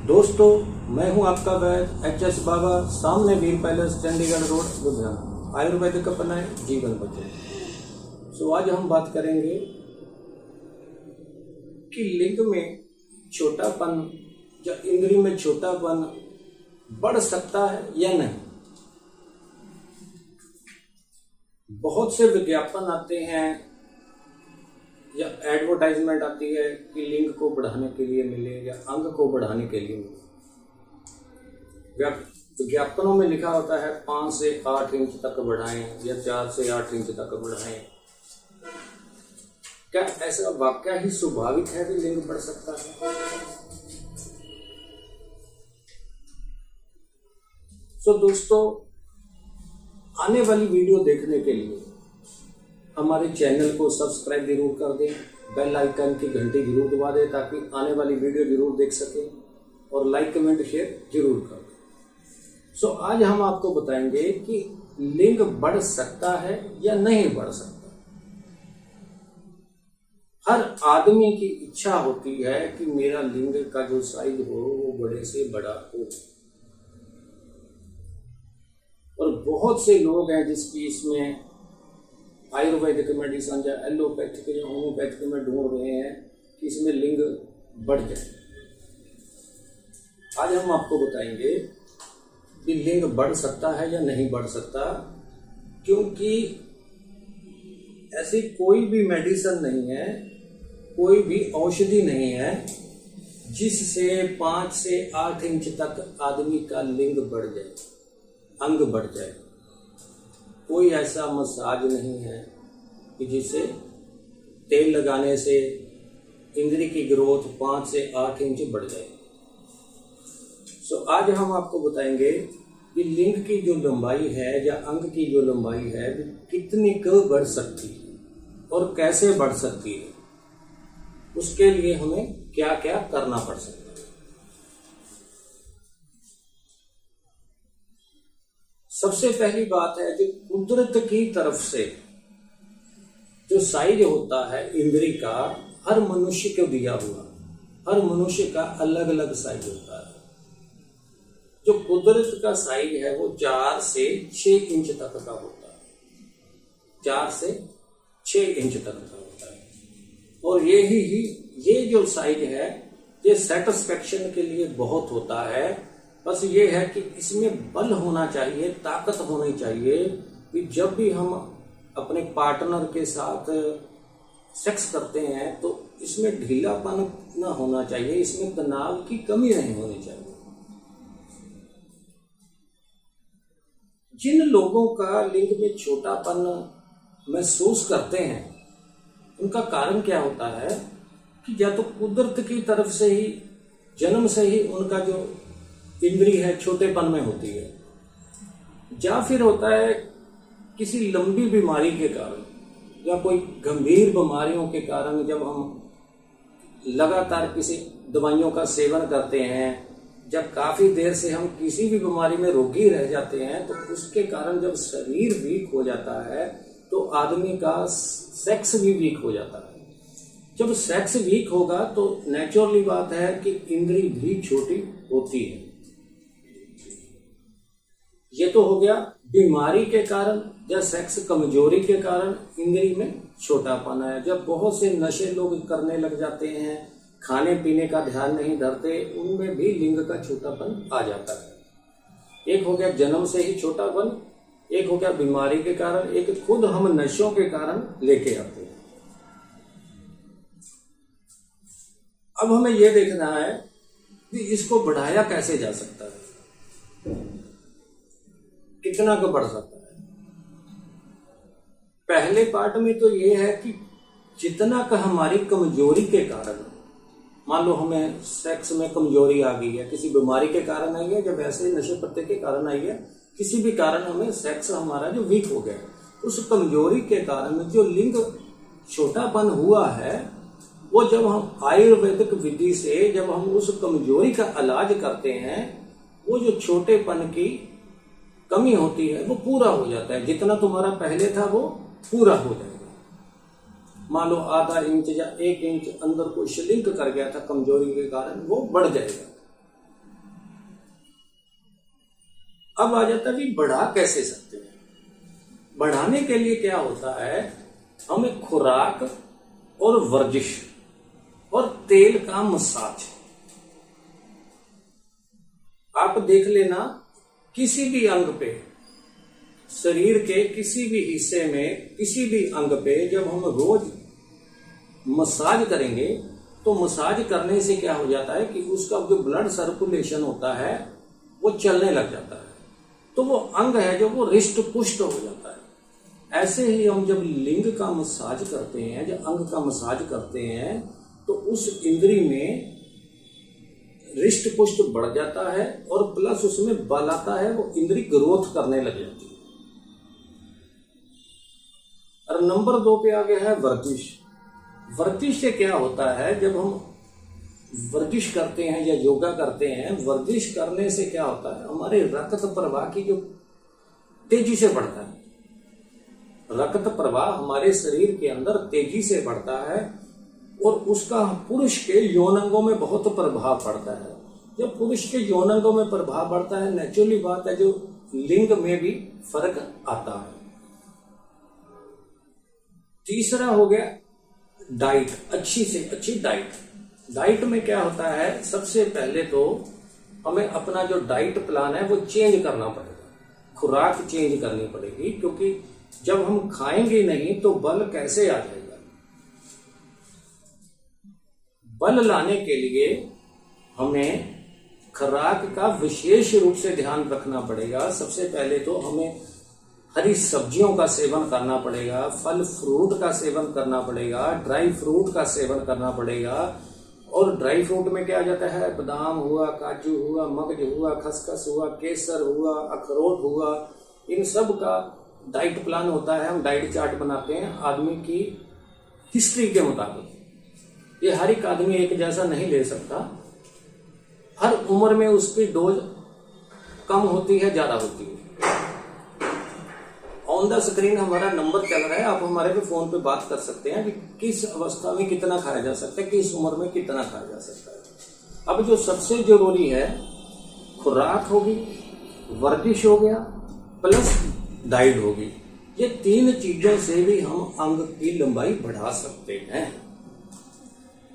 दोस्तों, मैं हूं आपका वैद्य एच.एस. बाबा, सामने वीर पैलेस, चंडीगढ़ रोड, लुधियाना। आयुर्वेदिक अपनाएं, जीवन बचाएं। आज हम बात करेंगे कि लिंग में छोटापन या इंद्री में छोटापन बढ़ सकता है या नहीं। बहुत से विज्ञापन आते हैं या एडवर्टाइजमेंट आती है कि लिंग को बढ़ाने के लिए मिले या अंग को बढ़ाने के लिए मिले। विज्ञापनों में लिखा होता है 5 से 8 इंच तक बढ़ाएं या 4 से 8 इंच तक बढ़ाएं। क्या ऐसा वाकया ही स्वाभाविक है कि लिंग बढ़ सकता है? दोस्तों, आने वाली वीडियो देखने के लिए हमारे चैनल को सब्सक्राइब जरूर कर दें, बेल आइकन की घंटी जरूर दबा दें ताकि आने वाली वीडियो जरूर देख सकें और लाइक कमेंट शेयर जरूर कर दें। आज हम आपको बताएंगे कि लिंग बढ़ सकता है या नहीं बढ़ सकता। हर आदमी की इच्छा होती है कि मेरा लिंग का जो साइज हो वो बड़े से बड़ा हो, और बहुत से लोग हैं जिसकी इसमें आयुर्वेदिक मेडिसिन या एलोपैथिक या होम्योपैथिक में ढूंढ रहे हैं कि इसमें लिंग बढ़ जाए। आज हम आपको बताएंगे कि लिंग बढ़ सकता है या नहीं बढ़ सकता, क्योंकि ऐसी कोई भी मेडिसिन नहीं है, कोई भी औषधि नहीं है जिससे 5 से 8 इंच तक आदमी का लिंग बढ़ जाए, अंग बढ़ जाए। कोई ऐसा मसाज नहीं है कि जिससे तेल लगाने से इंद्री की ग्रोथ 5 से 8 इंच बढ़ जाए। आज हम आपको बताएंगे कि लिंग की जो लंबाई है या अंग की जो लंबाई है वो कितनी बढ़ सकती है और कैसे बढ़ सकती है, उसके लिए हमें क्या क्या करना पड़ सकता है। सबसे पहली बात है कि कुदरत की तरफ से जो साइज होता है इंद्री का, हर मनुष्य को दिया हुआ, हर मनुष्य का अलग अलग साइज होता है। जो कुदरत का साइज है वो 4 से 6 इंच तक का होता है, 4 से 6 इंच तक का होता है। और ये जो साइज है ये सेटिस्फेक्शन के लिए बहुत होता है। बस ये है कि इसमें बल होना चाहिए, ताकत होनी चाहिए कि जब भी हम अपने पार्टनर के साथ सेक्स करते हैं तो इसमें ढीलापन ना होना चाहिए, इसमें तनाव की कमी नहीं होनी चाहिए। जिन लोगों का लिंग में छोटापन महसूस करते हैं उनका कारण क्या होता है कि या तो कुदरत की तरफ से ही जन्म से ही उनका जो इंद्री है छोटेपन में होती है, या फिर होता है किसी लंबी बीमारी के कारण या कोई गंभीर बीमारियों के कारण। जब हम लगातार किसी दवाइयों का सेवन करते हैं, जब काफी देर से हम किसी भी बीमारी में रोगी रह जाते हैं, तो उसके कारण जब शरीर वीक हो जाता है तो आदमी का सेक्स भी वीक हो जाता है। जब सेक्स वीक होगा तो नेचुरली बात है कि इंद्री भी छोटी होती है। ये तो हो गया बीमारी के कारण या सेक्स कमजोरी के कारण इंद्री में छोटापन है। जब बहुत से नशे लोग करने लग जाते हैं, खाने पीने का ध्यान नहीं धरते, उनमें भी लिंग का छोटापन आ जाता है। एक हो गया जन्म से ही छोटापन, एक हो गया बीमारी के कारण, एक खुद हम नशों के कारण लेके आते हैं। अब हमें यह देखना है कि इसको बढ़ाया कैसे जा सकता है, कितना को बढ़ सकता है। पहले पार्ट में तो ये है कि जितना का हमारी कमजोरी के कारण, मान लो हमें सेक्स में कमजोरी आ गई है, किसी बीमारी के कारण आई है, जब ऐसे नशे पत्ते के कारण आई है, किसी भी कारण हमें सेक्स हमारा जो वीक हो गया, उस कमजोरी के कारण जो लिंग छोटापन हुआ है, वो जब हम आयुर्वेदिक विधि से जब हम उस कमजोरी का इलाज करते हैं, वो जो छोटेपन की कमी होती है वो पूरा हो जाता है। जितना तुम्हारा पहले था वो पूरा हो जाएगा। मान लो आधा इंच या 1 इंच अंदर कोई श्रिंक कर गया था कमजोरी के कारण, वो बढ़ जाएगा। अब आ जाता है भी बढ़ा कैसे सकते हैं। बढ़ाने के लिए क्या होता है, हमें खुराक और वर्जिश और तेल का मसाज। आप देख लेना, किसी भी अंग पे, शरीर के किसी भी हिस्से में, किसी भी अंग पे जब हम रोज मसाज करेंगे तो मसाज करने से क्या हो जाता है कि उसका जो ब्लड सर्कुलेशन होता है वो चलने लग जाता है, तो वो अंग है जो वो रिष्ट पुष्ट हो जाता है। ऐसे ही हम जब लिंग का मसाज करते हैं, जब अंग का मसाज करते हैं, तो उस इंद्री में रिष्ट पुष्ट बढ़ जाता है और प्लस उसमें बल आता है, वो इंद्री ग्रोथ करने लग जाती है। और नंबर 2 पे आ गया है वर्जिश। वर्जिश से क्या होता है, जब हम वर्जिश करते हैं या योगा करते हैं, वर्जिश करने से क्या होता है, हमारे रक्त प्रवाह की जो तेजी से बढ़ता है, रक्त प्रवाह हमारे शरीर के अंदर तेजी से बढ़ता है और उसका पुरुष के यौनांगों में बहुत प्रभाव पड़ता है। जब पुरुष के यौनांगों में प्रभाव बढ़ता है, नेचुरली बात है, जो लिंग में भी फर्क आता है। तीसरा हो गया डाइट, अच्छी से अच्छी डाइट। डाइट में क्या होता है, सबसे पहले तो हमें अपना जो डाइट प्लान है वो चेंज करना पड़ेगा, खुराक चेंज करनी पड़ेगी, क्योंकि जब हम खाएंगे नहीं तो बल कैसे आ जाएगा। बल लाने के लिए हमें खुराक का विशेष रूप से ध्यान रखना पड़ेगा। सबसे पहले तो हमें हरी सब्जियों का सेवन करना पड़ेगा, फल फ्रूट का सेवन करना पड़ेगा, ड्राई फ्रूट का सेवन करना पड़ेगा। और ड्राई फ्रूट में क्या आ जाता है, बादाम हुआ, काजू हुआ, मगज हुआ, खसखस हुआ, केसर हुआ, अखरोट हुआ, इन सब का डाइट प्लान होता है। हम डाइट चार्ट बनाते हैं आदमी की हिस्ट्री के मुताबिक। ये हर एक आदमी एक जैसा नहीं ले सकता, हर उम्र में उसकी डोज कम होती है, ज्यादा होती है। ऑन द स्क्रीन हमारा नंबर चल रहा है, आप हमारे पे फोन पे बात कर सकते हैं कि किस अवस्था में कितना खाया जा सकता है, किस उम्र में कितना खाया जा सकता है। अब जो सबसे जरूरी है, खुराक होगी, वर्जिश हो गया, प्लस डाइट होगी। ये 3 चीजों से भी हम अंग की लंबाई बढ़ा सकते हैं।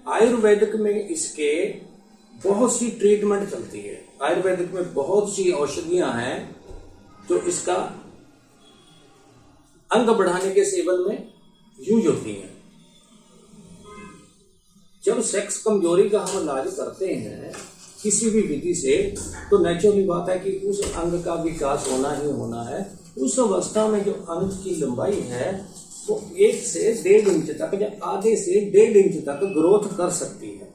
आयुर्वेदिक में इसके बहुत सी ट्रीटमेंट चलती है। आयुर्वेदिक में बहुत सी औषधियां हैं जो इसका अंग बढ़ाने के सेवन में यूज होती हैं। जब सेक्स कमजोरी का हम इलाज करते हैं किसी भी विधि से, तो नेचुरली बात है कि उस अंग का विकास होना ही होना है। उस अवस्था में जो अंग की लंबाई है वो 1 से 1.5 इंच तक या आधे से 1.5 इंच तक ग्रोथ कर सकती है।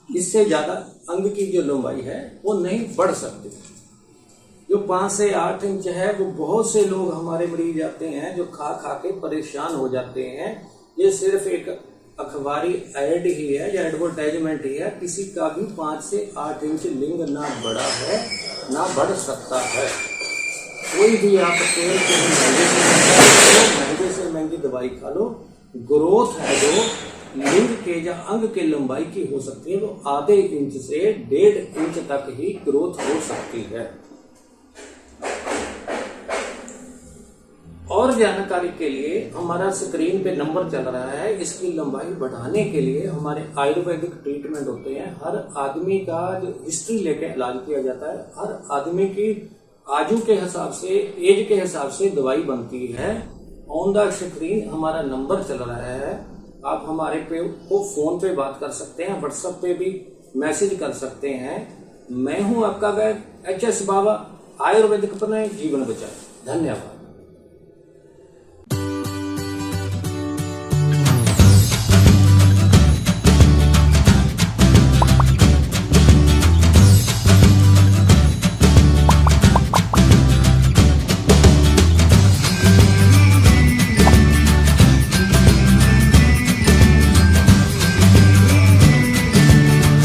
इससे ज्यादा अंग की जो लंबाई है वो नहीं बढ़ सकती। जो 5 से 8 इंच है, वो बहुत से लोग हमारे मरीज आते हैं जो खा खा के परेशान हो जाते हैं। ये सिर्फ एक अखबारी ऐड ही है या एडवर्टाइजमेंट ही है, किसी का भी 5 से 8 इंच लिंग ना बढ़ा है ना बढ़ सकता है। कोई भी आप तेल के महंगे से महंगी दवाई खा लो, ग्रोथ है जो लिंग के या अंग के लंबाई की हो सकती है वो आधे इंच से 1.5 इंच तक ही ग्रोथ हो सकती है। और जानकारी के लिए हमारा स्क्रीन पे नंबर चल रहा है। इसकी लंबाई बढ़ाने के लिए हमारे आयुर्वेदिक ट्रीटमेंट होते हैं। हर आदमी का जो हिस्ट्री लेके इलाज किया जाता है, हर आदमी की आयु के हिसाब से, एज के हिसाब से दवाई बनती है। ऑन द स्क्रीन हमारा नंबर चल रहा है, आप हमारे पे को फोन पे बात कर सकते हैं, व्हाट्सएप पे भी मैसेज कर सकते हैं। मैं हूं आपका गाइड HS बाबा, आयुर्वेदिक पर जीवन बचाए। धन्यवाद।